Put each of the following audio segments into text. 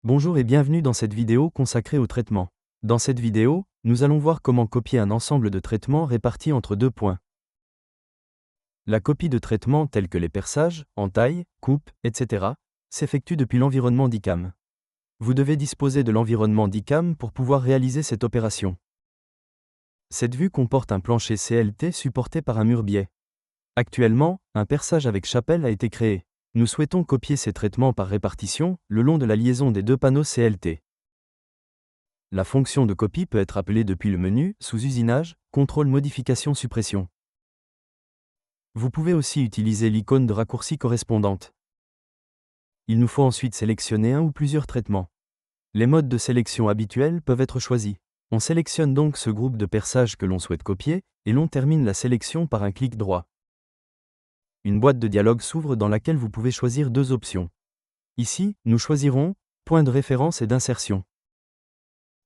Bonjour et bienvenue dans cette vidéo consacrée au traitement. Dans cette vidéo, nous allons voir comment copier un ensemble de traitements répartis entre deux points. La copie de traitements tels que les perçages, entailles, coupes, etc. s'effectue depuis l'environnement DICAM. Vous devez disposer de l'environnement DICAM pour pouvoir réaliser cette opération. Cette vue comporte un plancher CLT supporté par un mur biais. Actuellement, un perçage avec chapelle a été créé. Nous souhaitons copier ces traitements par répartition, le long de la liaison des deux panneaux CLT. La fonction de copie peut être appelée depuis le menu, sous usinage, contrôle modification suppression. Vous pouvez aussi utiliser l'icône de raccourci correspondante. Il nous faut ensuite sélectionner un ou plusieurs traitements. Les modes de sélection habituels peuvent être choisis. On sélectionne donc ce groupe de perçages que l'on souhaite copier, et l'on termine la sélection par un clic droit. Une boîte de dialogue s'ouvre dans laquelle vous pouvez choisir deux options. Ici, nous choisirons « Point de référence et d'insertion ».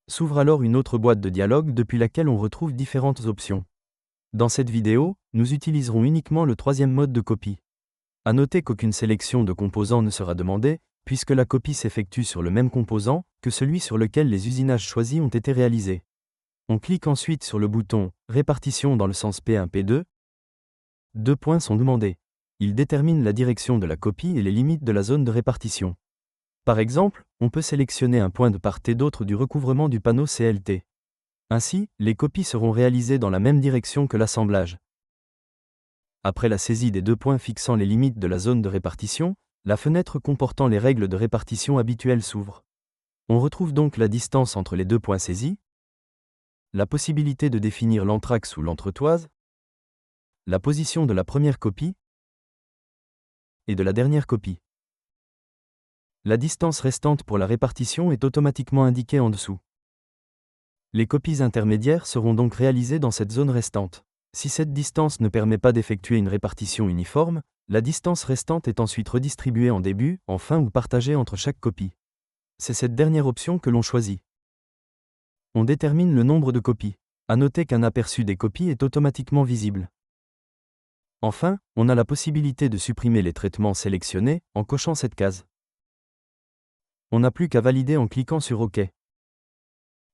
S'ouvre alors une autre boîte de dialogue depuis laquelle on retrouve différentes options. Dans cette vidéo, nous utiliserons uniquement le troisième mode de copie. À noter qu'aucune sélection de composants ne sera demandée, puisque la copie s'effectue sur le même composant que celui sur lequel les usinages choisis ont été réalisés. On clique ensuite sur le bouton « Répartition dans le sens P1, P2 ». Deux points sont demandés. Ils déterminent la direction de la copie et les limites de la zone de répartition. Par exemple, on peut sélectionner un point de part et d'autre du recouvrement du panneau CLT. Ainsi, les copies seront réalisées dans la même direction que l'assemblage. Après la saisie des deux points fixant les limites de la zone de répartition, la fenêtre comportant les règles de répartition habituelles s'ouvre. On retrouve donc la distance entre les deux points saisis, la possibilité de définir l'entraxe ou l'entretoise, la position de la première copie et de la dernière copie. La distance restante pour la répartition est automatiquement indiquée en dessous. Les copies intermédiaires seront donc réalisées dans cette zone restante. Si cette distance ne permet pas d'effectuer une répartition uniforme, la distance restante est ensuite redistribuée en début, en fin ou partagée entre chaque copie. C'est cette dernière option que l'on choisit. On détermine le nombre de copies. À noter qu'un aperçu des copies est automatiquement visible. Enfin, on a la possibilité de supprimer les traitements sélectionnés en cochant cette case. On n'a plus qu'à valider en cliquant sur OK.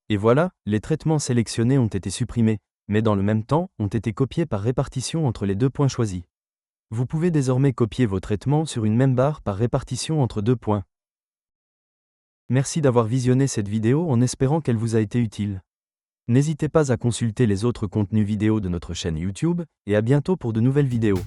Et voilà, les traitements sélectionnés ont été supprimés, mais dans le même temps, ont été copiés par répartition entre les deux points choisis. Vous pouvez désormais copier vos traitements sur une même barre par répartition entre deux points. Merci d'avoir visionné cette vidéo en espérant qu'elle vous a été utile. N'hésitez pas à consulter les autres contenus vidéo de notre chaîne YouTube, et à bientôt pour de nouvelles vidéos.